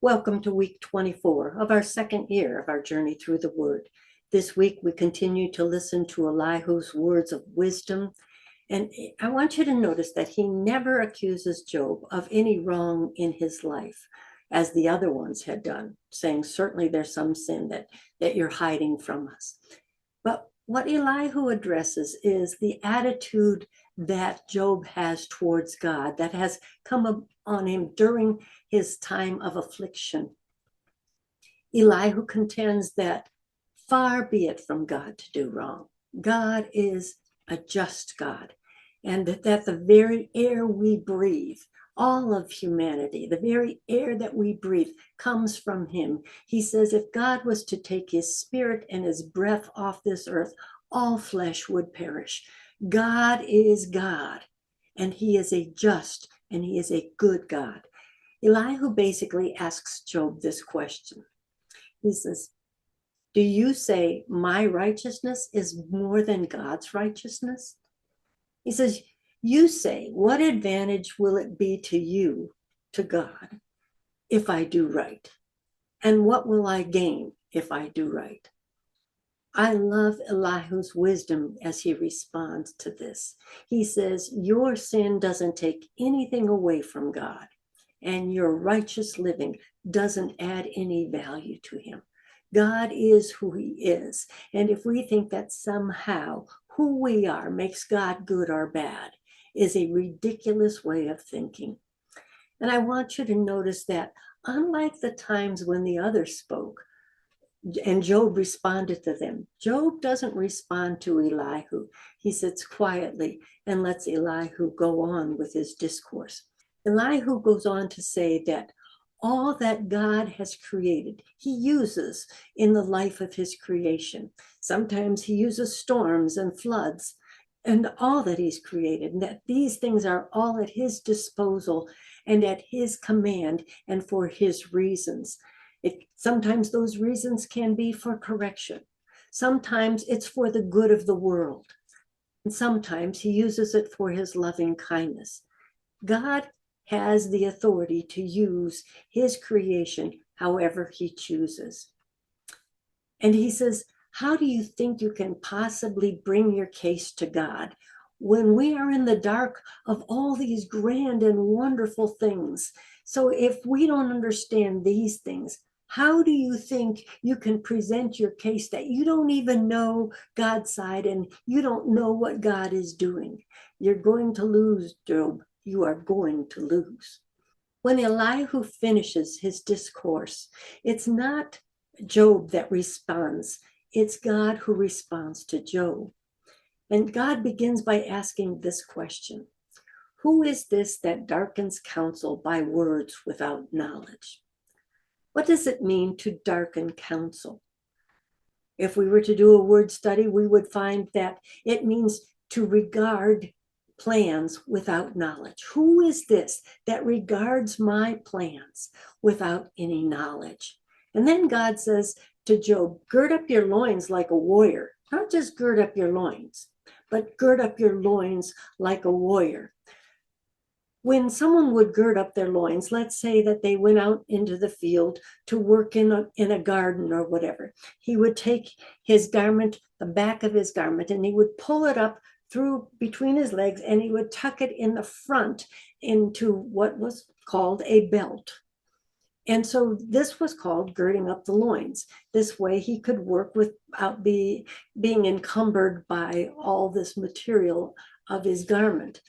Welcome to week 24 of our second year of our journey through the Word. This week, we continue to listen to Elihu's words of wisdom. And I want you to notice that he never accuses Job of any wrong in his life, as the other ones had done, saying, certainly there's some sin that you're hiding from us. But what Elihu addresses is the attitude that Job has towards God, that has come on him during his time of affliction. Elihu contends that far be it from God to do wrong. God is a just God, and that the very air we breathe, all of humanity, the very air that we breathe comes from him. He says if God was to take his spirit and his breath off this earth, all flesh would perish. God is God, and he is a just and he is a good God. Elihu basically asks Job this question. He says, do you say my righteousness is more than God's righteousness? He says, you say, what advantage will it be to you, to God, if I do right? And what will I gain if I do right? I love Elihu's wisdom as he responds to this. He says, your sin doesn't take anything away from God, and your righteous living doesn't add any value to him. God is who he is. And if we think that somehow who we are makes God good or bad, is a ridiculous way of thinking. And I want you to notice that unlike the times when the others spoke, and Job responded to them, Job doesn't respond to Elihu. He sits quietly and lets Elihu go on with his discourse. Elihu goes on to say that all that God has created, he uses in the life of his creation. Sometimes he uses storms and floods and all that he's created, and that these things are all at his disposal and at his command and for his reasons. Sometimes those reasons can be for correction. Sometimes it's for the good of the world. And sometimes he uses it for his loving kindness. God has the authority to use his creation however he chooses. And he says, how do you think you can possibly bring your case to God when we are in the dark of all these grand and wonderful things? So if we don't understand these things, how do you think you can present your case that you don't even know God's side and you don't know what God is doing? You're going to lose, Job. You are going to lose. When Elihu finishes his discourse, it's not Job that responds. It's God who responds to Job. And God begins by asking this question: who is this that darkens counsel by words without knowledge? What does it mean to darken counsel? If we were to do a word study, we would find that it means to regard plans without knowledge. Who is this that regards my plans without any knowledge? And then God says to Job, gird up your loins like a warrior. Not just gird up your loins, but gird up your loins like a warrior. When someone would gird up their loins, let's say that they went out into the field to work in a garden or whatever, he would take his garment, the back of his garment, and he would pull it up through between his legs, and he would tuck it in the front into what was called a belt. And so this was called girding up the loins. This way he could work without being encumbered by all this material of his garment.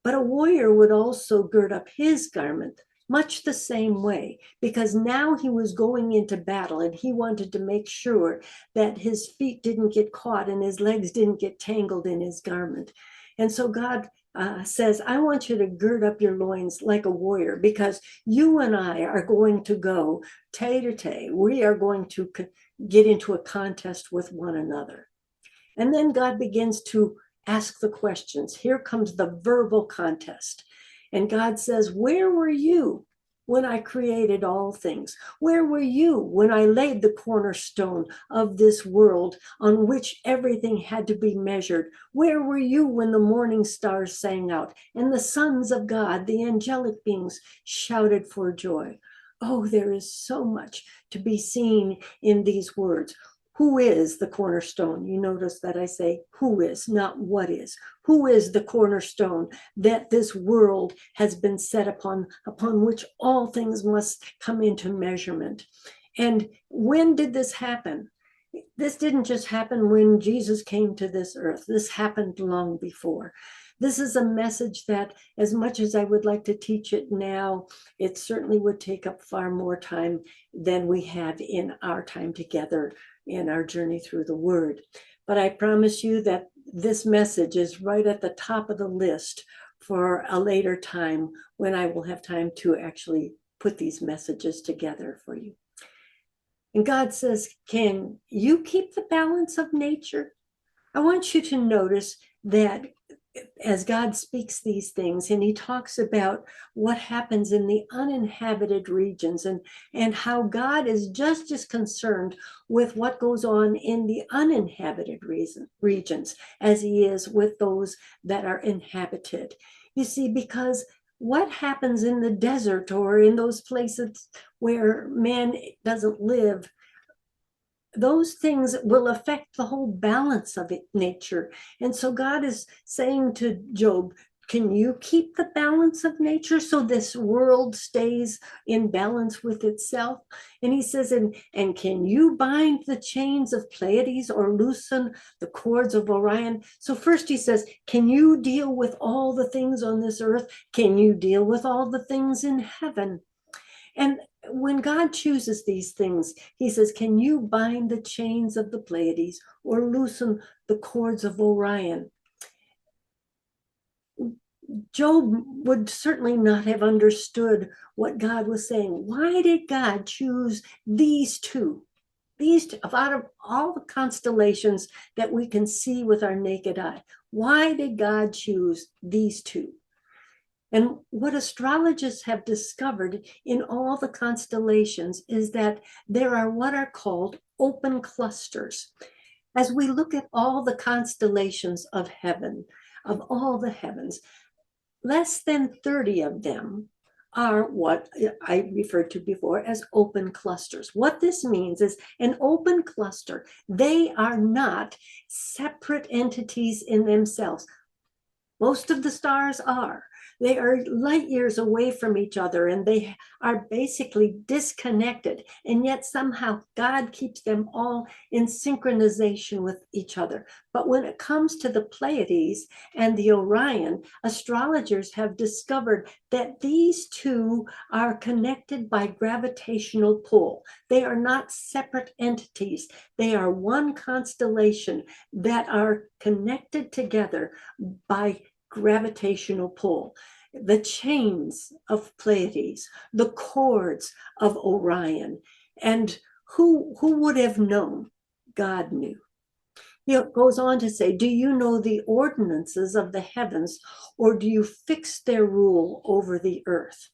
But a warrior would also gird up his garment much the same way, because now he was going into battle and he wanted to make sure that his feet didn't get caught and his legs didn't get tangled in his garment. And so God says, I want you to gird up your loins like a warrior, because you and I are going to go tay-to-tay. We are going to get into a contest with one another. And then God begins to ask the questions. Here comes the verbal contest. And God says, where were you when I created all things? Where were you when I laid the cornerstone of this world on which everything had to be measured? Where were you when the morning stars sang out and the sons of God, the angelic beings, shouted for joy? Oh, there is so much to be seen in these words. Who is the cornerstone? You notice that I say who is, not what is. Who is the cornerstone that this world has been set upon which all things must come into measurement? And when did this happen? This didn't just happen when Jesus came to this earth. This happened long before. This is a message that, as much as I would like to teach it now, it certainly would take up far more time than we have in our time together in our journey through the Word. But I promise you that this message is right at the top of the list for a later time when I will have time to actually put these messages together for you. And God says, can you keep the balance of nature? I want you to notice that as God speaks these things and he talks about what happens in the uninhabited regions and how God is just as concerned with what goes on in the uninhabited regions as he is with those that are inhabited. You see, because what happens in the desert or in those places where man doesn't live, those things will affect the whole balance of nature. And so God is saying to Job, can you keep the balance of nature so this world stays in balance with itself? And he says, and can you bind the chains of Pleiades or loosen the cords of Orion? So first he says, can you deal with all the things on this earth? Can you deal with all the things in heaven? And when God chooses these things, he says, can you bind the chains of the Pleiades or loosen the cords of Orion? Job would certainly not have understood what God was saying. Why did God choose these two? Out of all the constellations that we can see with our naked eye, why did God choose these two? And what astrologists have discovered in all the constellations is that there are what are called open clusters. As we look at all the constellations of heaven, of all the heavens, less than 30 of them are what I referred to before as open clusters. What this means is an open cluster, they are not separate entities in themselves. Most of the stars are. They are light years away from each other and they are basically disconnected. And yet somehow God keeps them all in synchronization with each other. But when it comes to the Pleiades and the Orion, astrologers have discovered that these two are connected by gravitational pull. They are not separate entities. They are one constellation that are connected together by gravitational pull. The chains of Pleiades, the cords of Orion, and who would have known? God knew. He goes on to say, do you know the ordinances of the heavens, or do you fix their rule over the earth?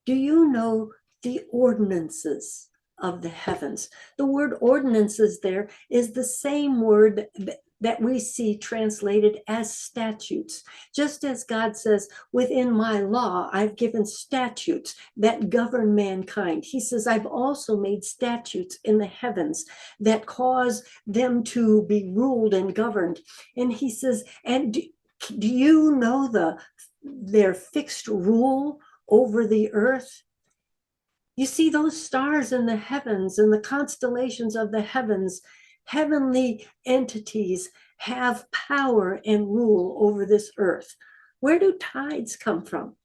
Do you know the ordinances of the heavens? The word ordinances there is the same word that we see translated as statutes. Just as God says, within my law, I've given statutes that govern mankind. He says, I've also made statutes in the heavens that cause them to be ruled and governed. And he says, and do you know their fixed rule over the earth? You see those stars in the heavens and the constellations of the heavens, heavenly entities have power and rule over this earth. Where do tides come from?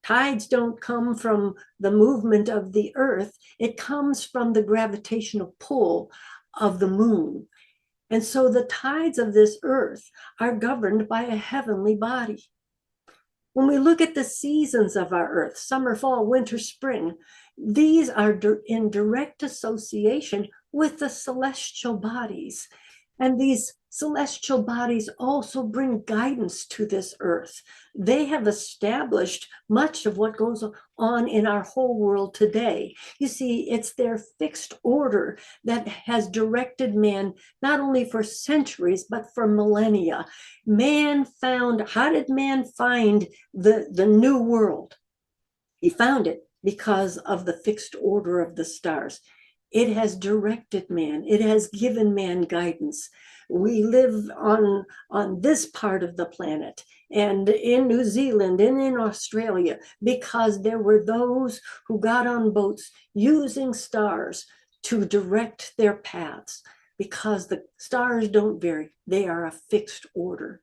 Tides don't come from the movement of the earth. It comes from the gravitational pull of the moon. And so the tides of this earth are governed by a heavenly body. When we look at the seasons of our earth, summer, fall, winter, spring, these are in direct association with the celestial bodies. And these celestial bodies also bring guidance to this earth. They have established much of what goes on in our whole world today. You see, it's their fixed order that has directed man, not only for centuries, but for millennia. How did man find the new world? He found it because of the fixed order of the stars. It has directed man. It has given man guidance. We live on this part of the planet and in New Zealand and in Australia because there were those who got on boats using stars to direct their paths, because the stars don't vary. They are a fixed order.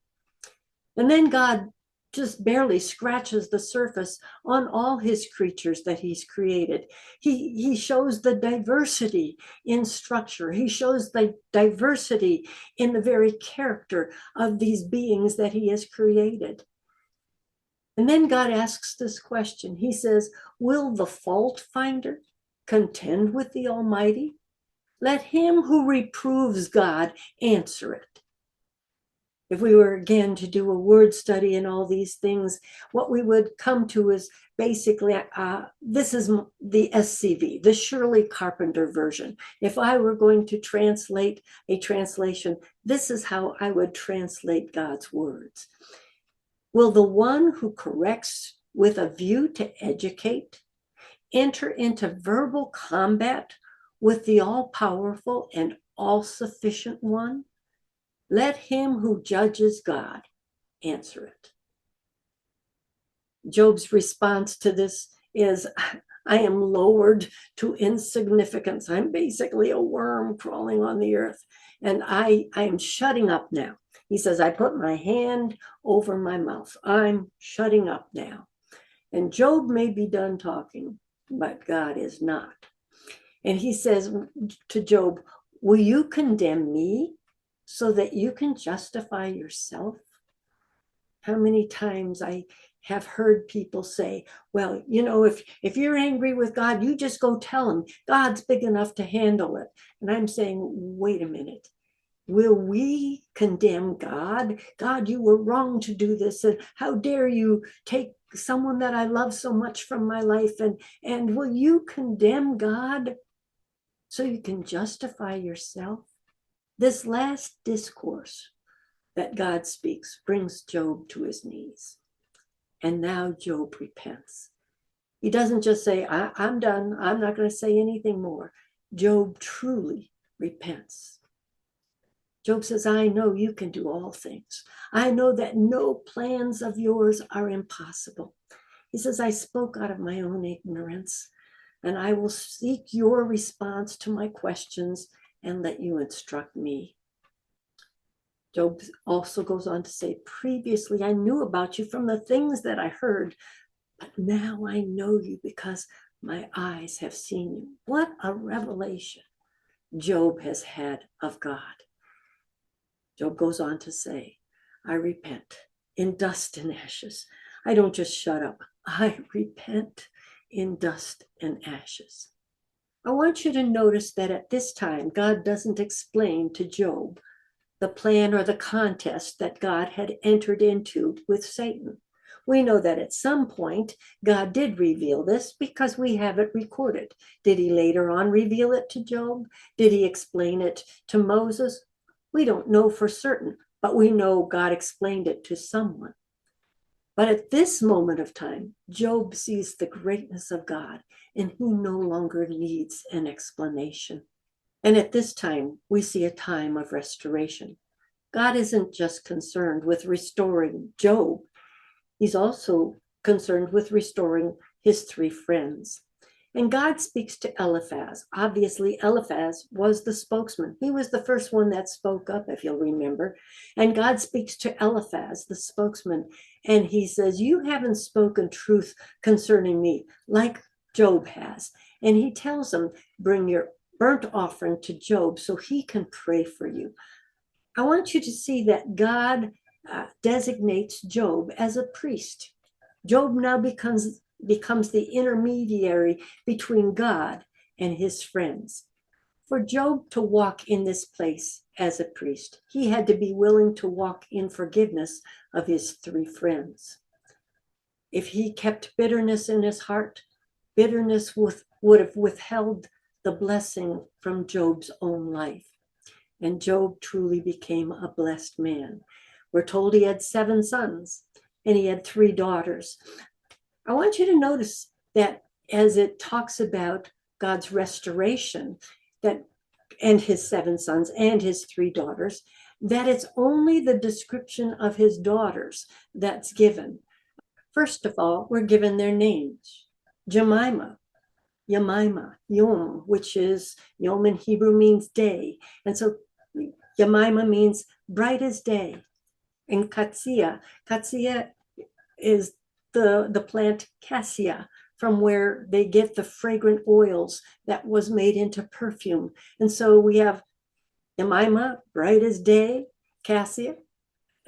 And then God just barely scratches the surface on all his creatures that he's created. He shows the diversity in structure. He shows the diversity in the very character of these beings that he has created. And then God asks this question. He says, will the fault finder contend with the Almighty? Let him who reproves God answer it. If we were again to do a word study and all these things, what we would come to is basically, this is the SCV, the Shirley Carpenter version. If I were going to translate a translation, this is how I would translate God's words. Will the one who corrects with a view to educate enter into verbal combat with the all-powerful and all-sufficient one? Let him who judges God answer it. Job's response to this is, I am lowered to insignificance. I'm basically a worm crawling on the earth, and I am shutting up now. He says, I put my hand over my mouth. I'm shutting up now. And Job may be done talking, but God is not. And he says to Job, will you condemn me so that you can justify yourself? How many times I have heard people say, well, you know, if you're angry with God, you just go tell him. God's big enough to handle it. And I'm saying, wait a minute. Will we condemn God? God, you were wrong to do this. And how dare you take someone that I love so much from my life? And will you condemn God so you can justify yourself? This last discourse that God speaks brings Job to his knees. And now Job repents. He doesn't just say, I'm done. I'm not going to say anything more. Job truly repents. Job says, I know you can do all things. I know that no plans of yours are impossible. He says, I spoke out of my own ignorance, and I will seek your response to my questions and let you instruct me. Job also goes on to say, previously I knew about you from the things that I heard, but now I know you because my eyes have seen you. What a revelation Job has had of God. Job goes on to say, I repent in dust and ashes. I don't just shut up. I repent in dust and ashes. I want you to notice that at this time, God doesn't explain to Job the plan or the contest that God had entered into with Satan. We know that at some point, God did reveal this because we have it recorded. Did he later on reveal it to Job? Did he explain it to Moses? We don't know for certain, but we know God explained it to someone. But at this moment of time, Job sees the greatness of God, and he no longer needs an explanation. And at this time, we see a time of restoration. God isn't just concerned with restoring Job. He's also concerned with restoring his three friends. And God speaks to Eliphaz. Obviously, Eliphaz was the spokesman. He was the first one that spoke up, if you'll remember. And God speaks to Eliphaz, the spokesman, and he says, you haven't spoken truth concerning me like Job has. And he tells him, bring your burnt offering to Job so he can pray for you. I want you to see that God designates Job as a priest. Job now becomes the intermediary between God and his friends. For Job to walk in this place as a priest, he had to be willing to walk in forgiveness of his three friends. If he kept bitterness in his heart, bitterness would have withheld the blessing from Job's own life. And Job truly became a blessed man. We're told he had 7 sons and he had 3 daughters. I want you to notice that as it talks about God's restoration, that and his 7 sons and his 3 daughters, that it's only the description of his daughters that's given. First of all, we're given their names. Jemima, Yom, which is, Yom in Hebrew means day. And so Jemima means bright as day. And Katsia is the plant cassia, from where they get the fragrant oils that was made into perfume. And so we have Jemima, bright as day, cassia,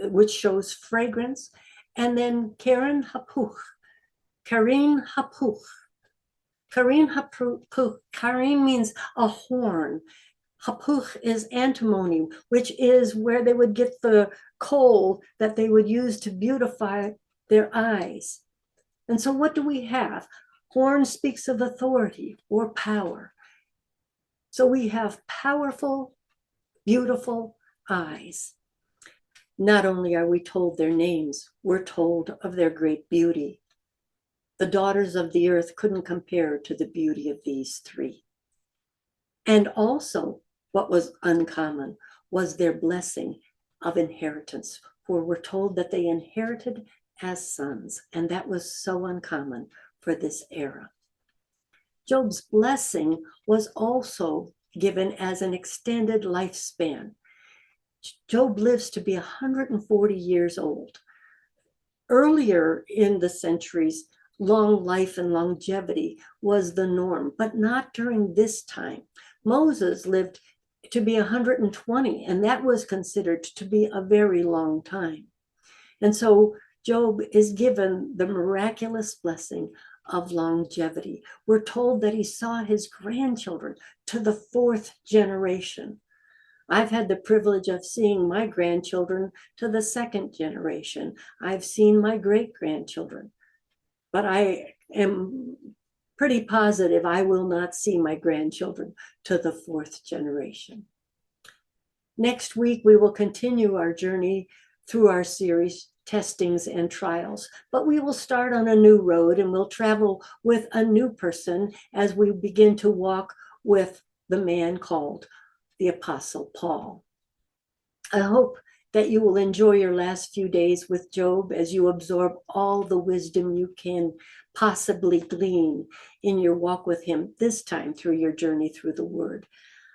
which shows fragrance, and then Karen Hapuch, Karin Hapuch. Karin means a horn. Hapuch is antimony, which is where they would get the coal that they would use to beautify their eyes. And so what do we have? Horn speaks of authority or power. So we have powerful, beautiful eyes. Not only are we told their names, we're told of their great beauty. The daughters of the earth couldn't compare to the beauty of these 3. And also, what was uncommon was their blessing of inheritance, for we're told that they inherited as sons, and that was so uncommon for this era. Job's blessing was also given as an extended lifespan. Job lives to be 140 years old. Earlier in the centuries, long life and longevity was the norm, but not during this time. Moses lived to be 120, and that was considered to be a very long time. And so Job is given the miraculous blessing of longevity. We're told that he saw his grandchildren to the 4th generation. I've had the privilege of seeing my grandchildren to the 2nd generation. I've seen my great-grandchildren, but I am pretty positive I will not see my grandchildren to the 4th generation. Next week, we will continue our journey through our series, Testings and Trials, but we will start on a new road and we'll travel with a new person as we begin to walk with the man called the Apostle Paul. I hope that you will enjoy your last few days with Job as you absorb all the wisdom you can possibly glean in your walk with him, this time through your journey through the Word.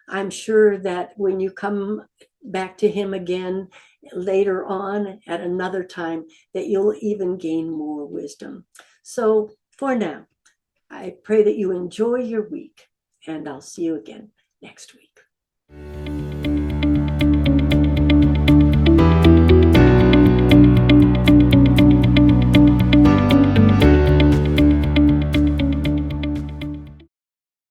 I'm sure that when you come back to him again later on at another time, that you'll even gain more wisdom. So for now, I pray that you enjoy your week, and I'll see you again next week.